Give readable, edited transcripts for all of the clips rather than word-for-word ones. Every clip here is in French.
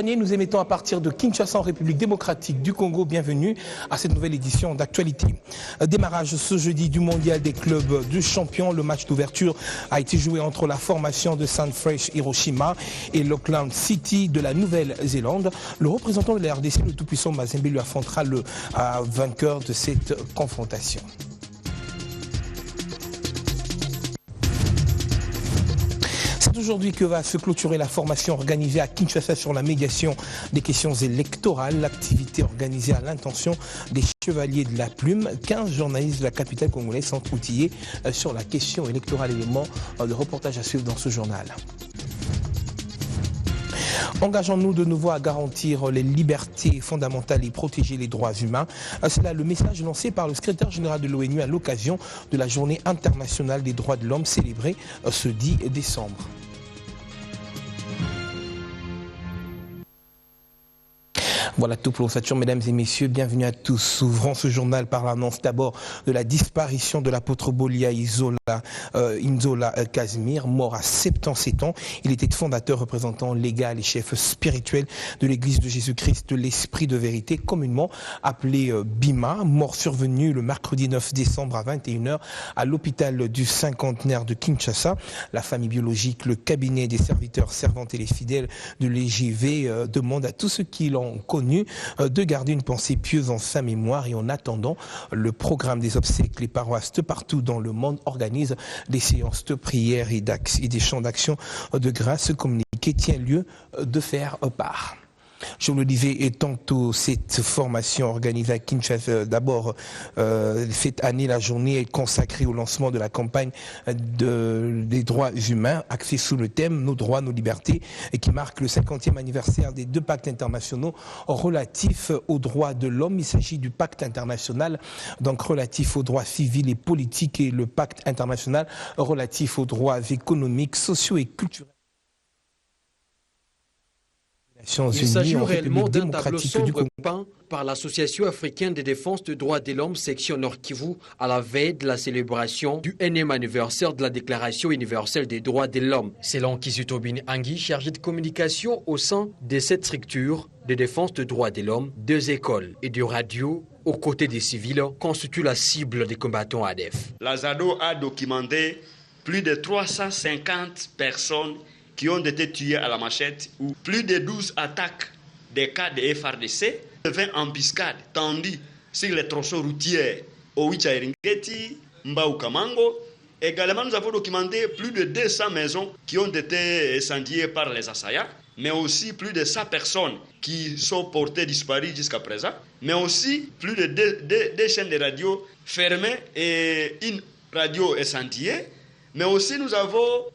Nous émettons à partir de Kinshasa en République démocratique du Congo. Bienvenue à cette nouvelle édition d'actualité. Démarrage ce jeudi du mondial des clubs de champions. Le match d'ouverture a été joué entre la formation de Sunfresh Hiroshima et l'Auckland City de la Nouvelle-Zélande. Le représentant de la RDC, le tout-puissant Mazembe, lui affrontera le vainqueur de cette confrontation. Aujourd'hui que va se clôturer la formation organisée à Kinshasa sur la médiation des questions électorales. L'activité organisée à l'intention des Chevaliers de la Plume. 15 journalistes de la capitale congolaise sont outillés sur la question électorale. Élément de reportage à suivre dans ce journal. Engageons-nous de nouveau à garantir les libertés fondamentales et protéger les droits humains. C'est là le message lancé par le secrétaire général de l'ONU à l'occasion de la Journée internationale des droits de l'homme célébrée ce 10 décembre. Voilà tout pour l'ossature, mesdames et messieurs, bienvenue à tous. Ouvrons ce journal par l'annonce d'abord de la disparition de l'apôtre Bolia Inzola Casimir, mort à 77 ans. Il était fondateur, représentant légal et chef spirituel de l'Église de Jésus-Christ de l'Esprit de Vérité, communément appelé BIMA, mort survenu le mercredi 9 décembre à 21h à l'hôpital du cinquantenaire de Kinshasa. La famille biologique, le cabinet des serviteurs, servantes et les fidèles de l'EGV demandent à tous ceux qui l'ont connu de garder une pensée pieuse en sa mémoire. Et en attendant le programme des obsèques, les paroisses de partout dans le monde organisent des séances de prière et des chants d'action de grâce. Ce communiqué tient lieu de faire part. Je vous le disais, et tantôt, cette formation organisée à Kinshasa, d'abord, cette année, la journée est consacrée au lancement de la campagne des droits humains, axée sous le thème « Nos droits, nos libertés », et qui marque le 50e anniversaire des 2 pactes internationaux relatifs aux droits de l'homme. Il s'agit du pacte international, donc relatif aux droits civils et politiques, et le pacte international relatif aux droits économiques, sociaux et culturels. Il s'agit réellement d'un tableau sombre peint par l'Association africaine de défense des droits de l'homme section Nord Kivu à la veille de la célébration du 1e anniversaire de la Déclaration universelle des droits de l'homme. Selon Kizutobin Angui, chargé de communication au sein de cette structure de défense des droits de l'homme, 2 écoles et 2 radios aux côtés des civils constituent la cible des combattants ADF. La ZADO a documenté plus de 350 personnes qui ont été tués à la machette, ou plus de 12 attaques des cas de FRDC, 20 embuscades tendues sur les tronçons routiers Owicha Eringeti, Mbao Kamango. Également, nous avons documenté plus de 200 maisons qui ont été incendiées par les assaillants, mais aussi plus de 100 personnes qui sont portées disparues jusqu'à présent, mais aussi plus de 2 chaînes de radio fermées et une radio incendiée, mais aussi nous avons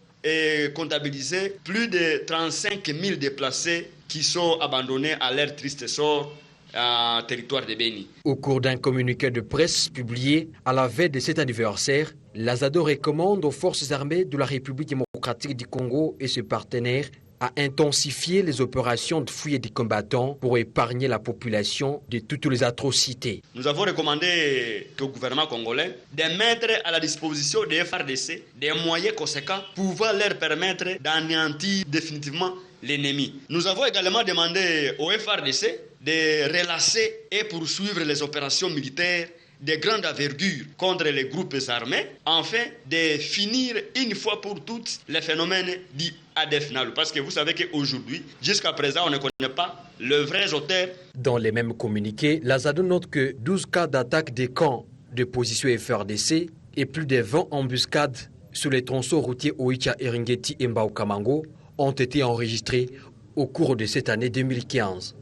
comptabilisé plus de 35 000 déplacés qui sont abandonnés à leur triste sort en territoire de Béni. Au cours d'un communiqué de presse publié à la veille de cet anniversaire, la ZADO recommande aux forces armées de la République démocratique du Congo et ses partenaires à intensifier les opérations de fouille des combattants pour épargner la population de toutes les atrocités. Nous avons recommandé au gouvernement congolais de mettre à la disposition des FARDC des moyens conséquents pouvant leur permettre d'anéantir définitivement l'ennemi. Nous avons également demandé au FARDC de relancer et poursuivre les opérations militaires de grande envergure contre les groupes armés, afin de finir une fois pour toutes les phénomènes dits ADF-NALU. Parce que vous savez qu'aujourd'hui, jusqu'à présent, on ne connaît pas le vrai auteur. Dans les mêmes communiqués, la ZADO note que 12 cas d'attaque des camps de position FRDC et plus de 20 embuscades sur les tronçons routiers Owicha Eringeti et Mbao Kamango ont été enregistrés au cours de cette année 2015.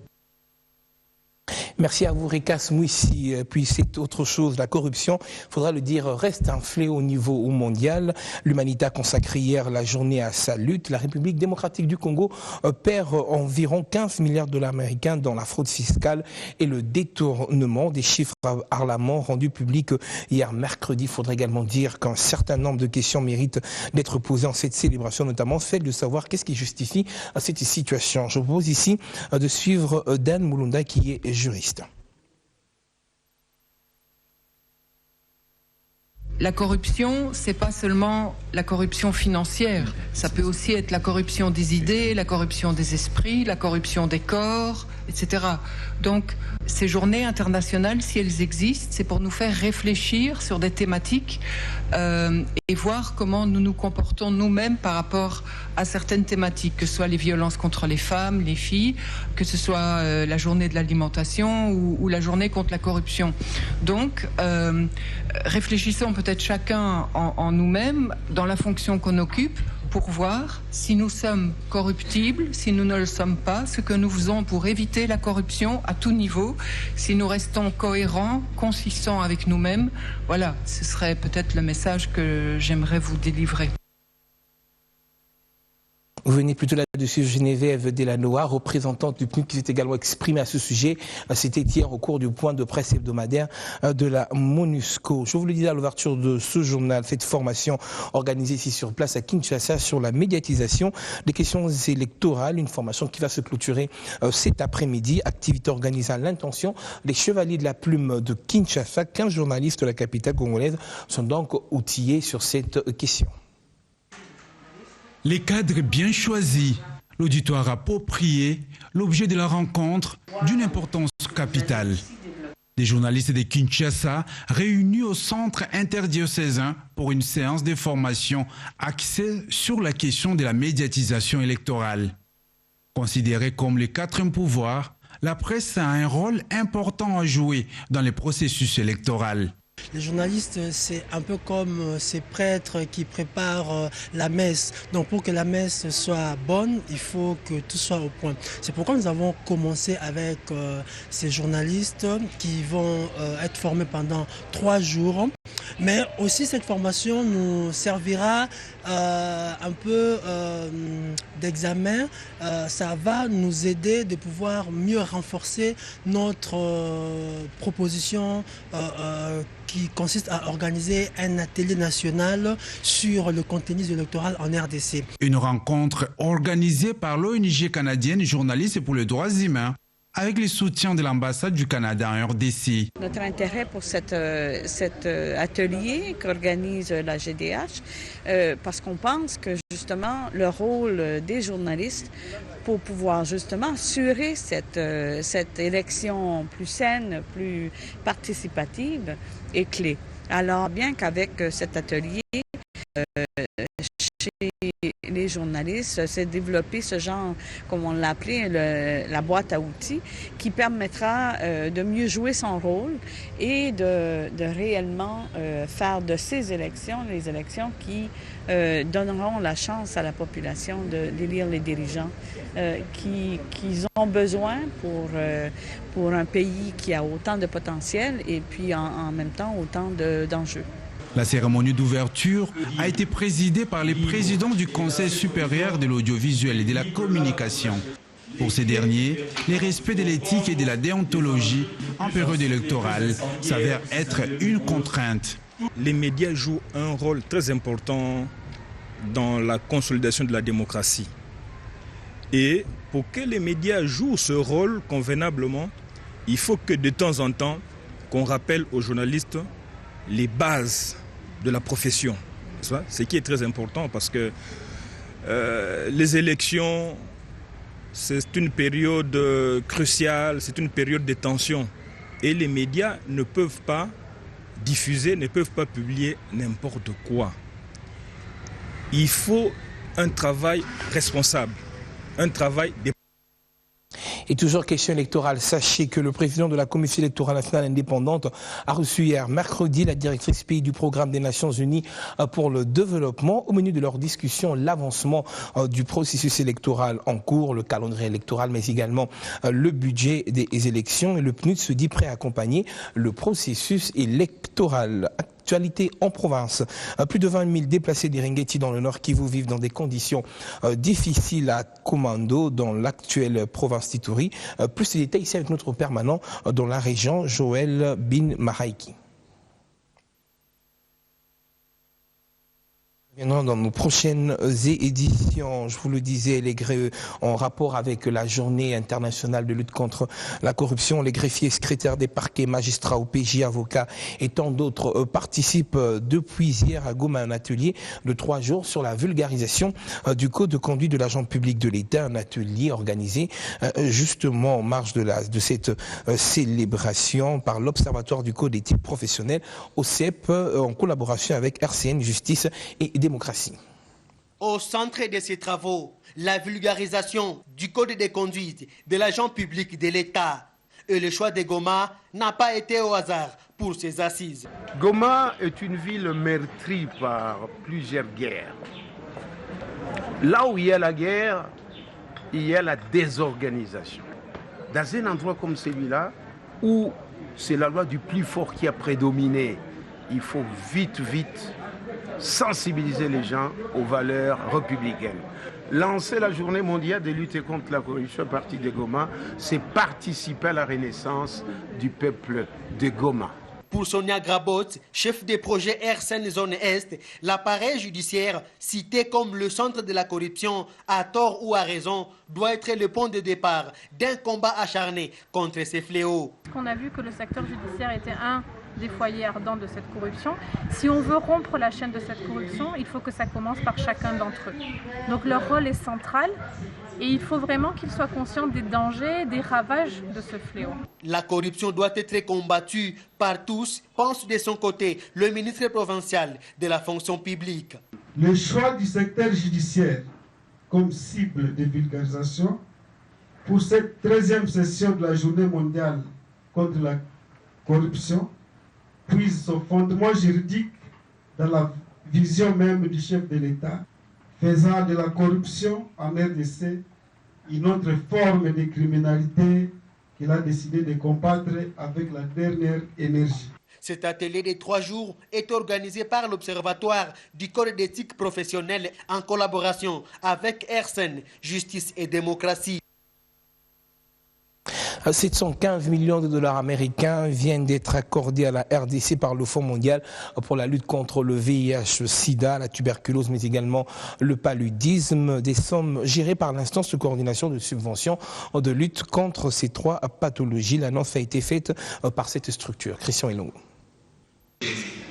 Merci à vous, Rikas Mouissi. Puis c'est autre chose, la corruption, il faudra le dire, reste un fléau au niveau mondial. L'Humanité a consacré hier la journée à sa lutte. La République démocratique du Congo perd environ 15 milliards de dollars américains dans la fraude fiscale et le détournement. Des chiffres alarmants rendus publics hier mercredi. Il faudra également dire qu'un certain nombre de questions méritent d'être posées en cette célébration, notamment celle de savoir qu'est-ce qui justifie cette situation. Je vous propose ici de suivre Dan Moulunda qui est juriste. la corruption, c'est pas seulement la corruption financière. Ça peut aussi être la corruption des idées, la corruption des esprits, la corruption des corps, etc. Donc, ces journées internationales, si elles existent, c'est pour nous faire réfléchir sur des thématiques et voir comment nous nous comportons nous-mêmes par rapport à certaines thématiques, que ce soit les violences contre les femmes, les filles, que ce soit la journée de l'alimentation ou la journée contre la corruption. Donc, réfléchissons peut-être chacun en nous-mêmes, dans la fonction qu'on occupe, pour voir si nous sommes corruptibles, si nous ne le sommes pas, ce que nous faisons pour éviter la corruption à tout niveau, si nous restons cohérents, consistants avec nous-mêmes. Voilà, ce serait peut-être le message que j'aimerais vous délivrer. Vous venez plutôt là-dessus, Geneviève Delanoa, représentante du PNUD, qui s'est également exprimée à ce sujet. C'était hier au cours du point de presse hebdomadaire de la MONUSCO. Je vous le disais à l'ouverture de ce journal, cette formation organisée ici sur place à Kinshasa sur la médiatisation des questions électorales, une formation qui va se clôturer cet après-midi. Activité organisée à l'intention des Chevaliers de la Plume de Kinshasa. 15 journalistes de la capitale congolaise sont donc outillés sur cette question. Les cadres bien choisis, l'auditoire approprié, l'objet de la rencontre d'une importance capitale. Des journalistes de Kinshasa réunis au centre interdiocésain pour une séance de formation axée sur la question de la médiatisation électorale. Considérée comme le quatrième pouvoir, la presse a un rôle important à jouer dans le processus électoral. Les journalistes, c'est un peu comme ces prêtres qui préparent la messe. Donc pour que la messe soit bonne, il faut que tout soit au point. C'est pourquoi nous avons commencé avec ces journalistes qui vont être formés pendant 3 jours. Mais aussi cette formation nous servira un peu d'examen. Ça va nous aider de pouvoir mieux renforcer notre proposition qui consiste à organiser un atelier national sur le contenu électoral en RDC. Une rencontre organisée par l'ONG canadienne Journalistes pour les droits humains avec le soutien de l'ambassade du Canada en RDC. Notre intérêt pour cet atelier qu'organise la GDH, parce qu'on pense que justement le rôle des journalistes pour pouvoir justement assurer cette élection plus saine, plus participative est clé. Alors bien qu'avec cet atelier, chez les journalistes, s'est développé ce genre, comme on l'a appelé, la boîte à outils, qui permettra de mieux jouer son rôle et de réellement faire de ces élections, les élections qui donneront la chance à la population d'élire les dirigeants qu'ils ont besoin pour un pays qui a autant de potentiel et puis en même temps autant d'enjeux. La cérémonie d'ouverture a été présidée par les présidents du Conseil supérieur de l'audiovisuel et de la communication. Pour ces derniers, le respect de l'éthique et de la déontologie en période électorale s'avère être une contrainte. Les médias jouent un rôle très important dans la consolidation de la démocratie. Et pour que les médias jouent ce rôle convenablement, il faut que de temps en temps, qu'on rappelle aux journalistes les bases de la profession. Ce qui est très important parce que les élections, c'est une période cruciale, c'est une période de tension. Et les médias ne peuvent pas diffuser, ne peuvent pas publier n'importe quoi. Il faut un travail responsable, un travail de... Et toujours question électorale, sachez que le président de la Commission électorale nationale indépendante a reçu hier mercredi la directrice pays du programme des Nations Unies pour le développement. Au menu de leur discussion, l'avancement du processus électoral en cours, le calendrier électoral, mais également le budget des élections. Et le PNUD se dit prêt à accompagner le processus électoral. Actualité en province. Plus de 20 000 déplacés d'Iringeti dans le Nord Kivu vivent dans des conditions difficiles à Komando dans l'actuelle province d'Ituri. Plus de détails ici avec notre permanent dans la région, Joël Bin Maraiki. Dans nos prochaines éditions, je vous le disais, en rapport avec la journée internationale de lutte contre la corruption, les greffiers, secrétaires des parquets, magistrats, OPJ, avocats et tant d'autres participent depuis hier à Goma à un atelier de 3 jours sur la vulgarisation du code de conduite de l'agent public de l'État, un atelier organisé justement en marge de cette célébration par l'Observatoire du code d'éthique professionnelle au CEP en collaboration avec RCN Justice et Démocratie. Au centre de ces travaux, la vulgarisation du code de conduite de l'agent public de l'État. Et le choix de Goma n'a pas été au hasard pour ces assises. Goma est une ville meurtrie par plusieurs guerres. Là où il y a la guerre, il y a la désorganisation. Dans un endroit comme celui-là, où c'est la loi du plus fort qui a prédominé, il faut vite sensibiliser les gens aux valeurs républicaines. Lancer la journée mondiale de lutte contre la corruption à partir de Goma, c'est participer à la renaissance du peuple de Goma. Pour Sonia Grabot, chef des projets RCN Zone Est, l'appareil judiciaire, cité comme le centre de la corruption, à tort ou à raison, doit être le point de départ d'un combat acharné contre ces fléaux. On a vu que le secteur judiciaire était un des foyers ardents de cette corruption. Si on veut rompre la chaîne de cette corruption, il faut que ça commence par chacun d'entre eux. Donc leur rôle est central et il faut vraiment qu'ils soient conscients des dangers, des ravages de ce fléau. La corruption doit être combattue par tous, pense de son côté le ministre provincial de la fonction publique. Le choix du secteur judiciaire comme cible de vulgarisation pour cette 13e session de la journée mondiale contre la corruption puise son fondement juridique dans la vision même du chef de l'État, faisant de la corruption en RDC une autre forme de criminalité qu'il a décidé de combattre avec la dernière énergie. Cet atelier de 3 jours est organisé par l'Observatoire du code d'éthique professionnelle en collaboration avec RCN, Justice et Démocratie. 715 millions de dollars américains viennent d'être accordés à la RDC par le Fonds mondial pour la lutte contre le VIH-Sida, la tuberculose, mais également le paludisme. Des sommes gérées par l'instance de coordination de subventions de lutte contre ces 3 pathologies. L'annonce a été faite par cette structure. Christian Elongo.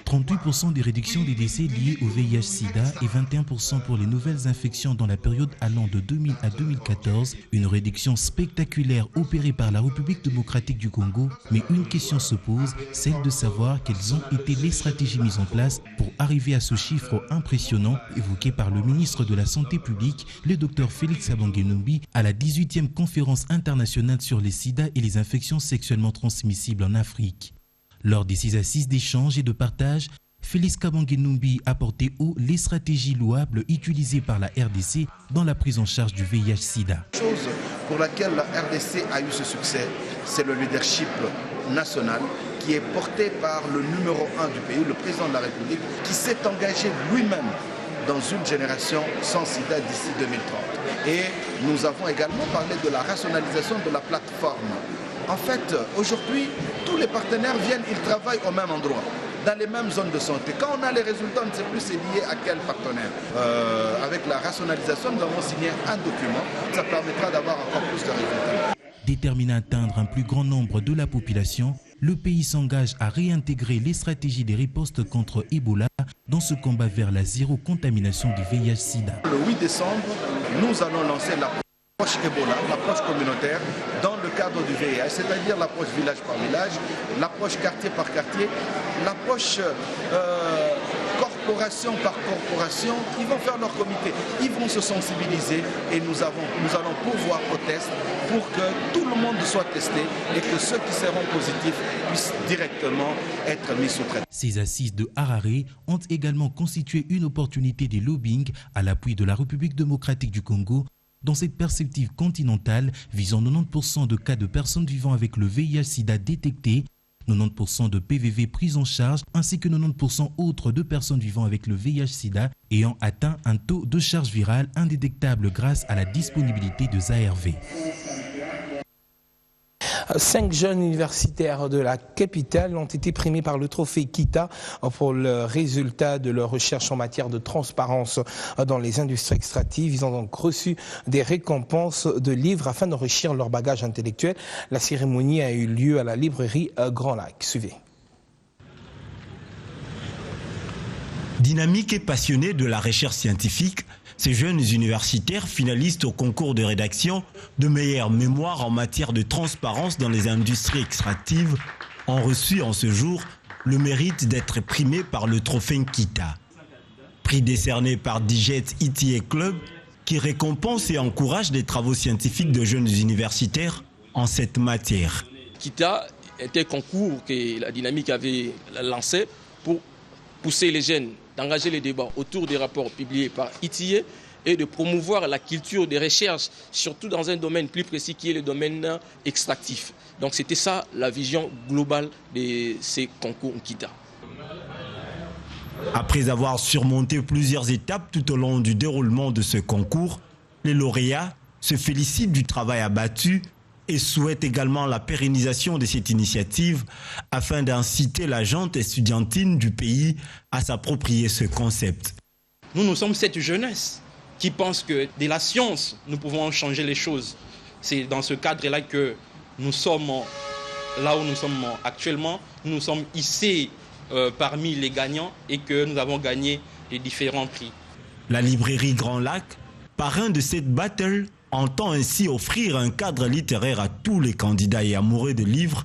38% des réductions des décès liés au VIH-Sida et 21% pour les nouvelles infections dans la période allant de 2000 à 2014. Une réduction spectaculaire opérée par la République démocratique du Congo. Mais une question se pose, celle de savoir quelles ont été les stratégies mises en place pour arriver à ce chiffre impressionnant évoqué par le ministre de la Santé publique, le Dr Félix Kabange-Numbi, à la 18e conférence internationale sur les sida et les infections sexuellement transmissibles en Afrique. Lors de ces assises d'échange et de partage, Félix Kabange-Numbi a porté haut les stratégies louables utilisées par la RDC dans la prise en charge du VIH-Sida. La chose pour laquelle la RDC a eu ce succès, c'est le leadership national qui est porté par le numéro 1 du pays, le président de la République, qui s'est engagé lui-même dans une génération sans sida d'ici 2030. Et nous avons également parlé de la rationalisation de la plateforme. En fait, aujourd'hui, tous les partenaires viennent, ils travaillent au même endroit, dans les mêmes zones de santé. Quand on a les résultats, on ne sait plus c'est lié à quel partenaire. Avec la rationalisation, nous avons signé un document. Ça permettra d'avoir encore plus de résultats. Déterminé à atteindre un plus grand nombre de la population, le pays s'engage à réintégrer les stratégies des ripostes contre Ebola dans ce combat vers la zéro contamination du VIH-Sida. Le 8 décembre, nous allons lancer l'approche Ebola, l'approche communautaire, dans le cadre du VIH, c'est-à-dire l'approche village par village, l'approche quartier par quartier, l'approche corporation par corporation. Ils vont faire leur comité, ils vont se sensibiliser et nous allons pourvoir au test pour que tout le monde soit testé et que ceux qui seront positifs puissent directement être mis sous traitement. Ces assises de Harare ont également constitué une opportunité de lobbying à l'appui de la République démocratique du Congo dans cette perspective continentale visant 90% de cas de personnes vivant avec le VIH-Sida détectés, 90% de PVV pris en charge, ainsi que 90% autres de personnes vivant avec le VIH-Sida ayant atteint un taux de charge virale indétectable grâce à la disponibilité de ARV. 5 jeunes universitaires de la capitale ont été primés par le trophée Kita pour le résultat de leur recherche en matière de transparence dans les industries extractives. Ils ont donc reçu des récompenses de livres afin d'enrichir leur bagage intellectuel. La cérémonie a eu lieu à la librairie Grand Lac. Suivez. Dynamique et passionné de la recherche scientifique, ces jeunes universitaires finalistes au concours de rédaction de meilleure mémoire en matière de transparence dans les industries extractives ont reçu en ce jour le mérite d'être primés par le trophée Kita. Prix décerné par Dijet ITA Club qui récompense et encourage les travaux scientifiques de jeunes universitaires en cette matière. Kita était un concours que la Dynamique avait lancé pour pousser les jeunes d'engager les débats autour des rapports publiés par ITA et de promouvoir la culture des recherches, surtout dans un domaine plus précis qui est le domaine extractif. Donc c'était ça la vision globale de ces concours Kita. Après avoir surmonté plusieurs étapes tout au long du déroulement de ce concours, les lauréats se félicitent du travail abattu et souhaitent également la pérennisation de cette initiative afin d'inciter la gente estudiantine du pays à s'approprier ce concept. Nous sommes cette jeunesse qui pense que de la science, nous pouvons changer les choses. C'est dans ce cadre-là que nous sommes là où nous sommes actuellement. Nous sommes ici parmi les gagnants et que nous avons gagné les différents prix. La librairie Grand Lac, parrain de cette battle, entend ainsi offrir un cadre littéraire à tous les candidats et amoureux de livres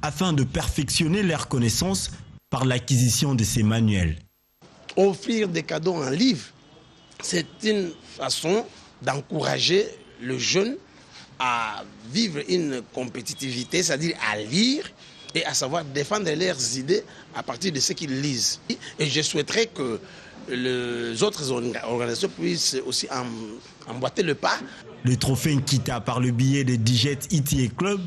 afin de perfectionner leurs connaissances par l'acquisition de ces manuels. Offrir des cadeaux en livre, c'est une façon d'encourager le jeune à vivre une compétitivité, c'est-à-dire à lire et à savoir défendre leurs idées à partir de ce qu'ils lisent. Et je souhaiterais que les autres organisations puissent aussi emboîter le pas. Le trophée Kita par le biais de Dijet ITA Club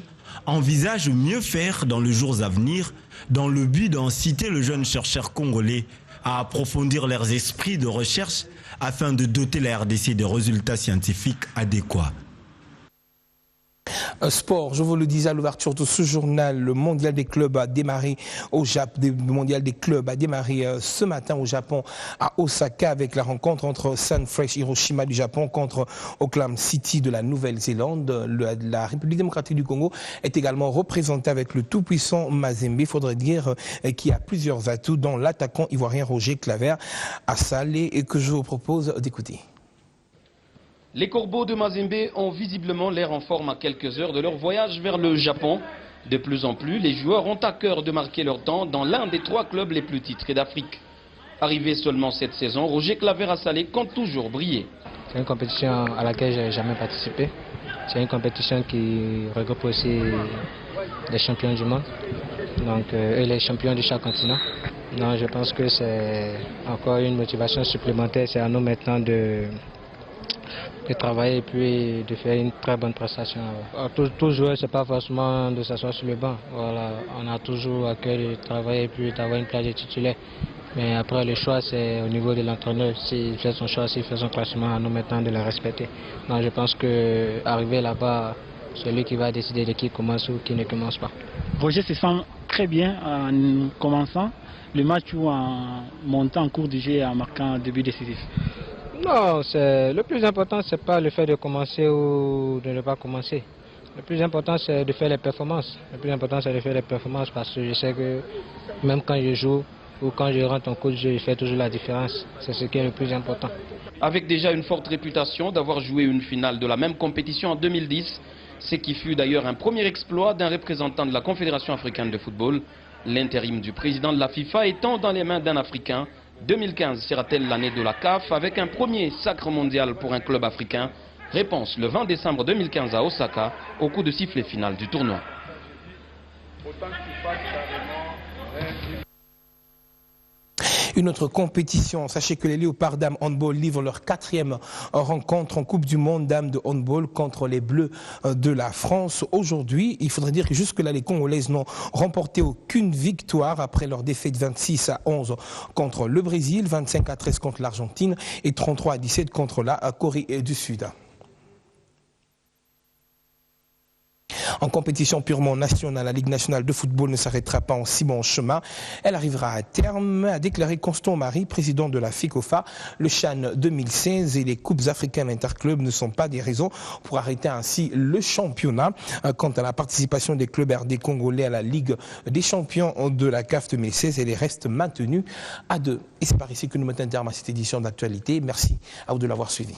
envisage mieux faire dans les jours à venir dans le but d'inciter les jeunes chercheurs congolais à approfondir leurs esprits de recherche afin de doter la RDC de résultats scientifiques adéquats. Sport, je vous le disais à l'ouverture de ce journal, le mondial des clubs a démarré au Japon. Le mondial des clubs a démarré ce matin au Japon, à Osaka, avec la rencontre entre Sunfresh Hiroshima du Japon contre Auckland City de la Nouvelle-Zélande. La République démocratique du Congo est également représentée avec le tout-puissant Mazembe. Il faudrait dire qu'il y a plusieurs atouts, dont l'attaquant ivoirien Roger Claver à Salé, et que je vous propose d'écouter. Les Corbeaux de Mazembe ont visiblement l'air en forme à quelques heures de leur voyage vers le Japon. De plus en plus, les joueurs ont à cœur de marquer leur temps dans l'un des 3 clubs les plus titrés d'Afrique. Arrivé seulement cette saison, Roger Claver à Salé compte toujours briller. C'est une compétition à laquelle je n'ai jamais participé. C'est une compétition qui regroupe aussi les champions du monde et les champions de chaque continent. Donc, je pense que c'est encore une motivation supplémentaire. C'est à nous maintenant de travailler et puis de faire une très bonne prestation. Tout joueur, ce n'est pas forcément de s'asseoir sur le banc. Voilà, on a toujours à cœur de travailler et puis d'avoir une place de titulaire. Mais après, le choix, c'est au niveau de l'entraîneur. S'il fait son choix, s'il fait son classement, à nous maintenant de le respecter. Donc je pense qu'arriver là-bas, c'est lui qui va décider de qui commence ou qui ne commence pas. Roger se sent très bien en commençant le match ou en montant en cours de jeu et en marquant un début décisif. Non, le plus important, ce n'est pas le fait de commencer ou de ne pas commencer. Le plus important, c'est de faire les performances. Le plus important, c'est de faire les performances parce que je sais que même quand je joue ou quand je rentre en cours de jeu, je fais toujours la différence. C'est ce qui est le plus important. Avec déjà une forte réputation d'avoir joué une finale de la même compétition en 2010, ce qui fut d'ailleurs un premier exploit d'un représentant de la Confédération africaine de football, l'intérim du président de la FIFA étant dans les mains d'un Africain. 2015 sera-t-elle l'année de la CAF avec un premier sacre mondial pour un club africain? Réponse le 20 décembre 2015 à Osaka, au coup de sifflet final du tournoi. Une autre compétition, sachez que les Léopards dames handball livrent leur 4e rencontre en Coupe du Monde dames de handball contre les Bleus de la France. Aujourd'hui, il faudrait dire que jusque-là, les Congolaises n'ont remporté aucune victoire après leur défaite 26-11 contre le Brésil, 25-13 contre l'Argentine et 33-17 contre la Corée du Sud. En compétition purement nationale, la Ligue nationale de football ne s'arrêtera pas en si bon chemin. Elle arrivera à terme, a déclaré Constant Marie, président de la FICOFA. Le CHAN 2016 et les Coupes africaines interclubs ne sont pas des raisons pour arrêter ainsi le championnat. Quant à la participation des clubs RD congolais à la Ligue des champions de la CAF 2016, elle reste maintenue à 2. Et c'est par ici que nous mettons terme à cette édition d'actualité. Merci à vous de l'avoir suivi.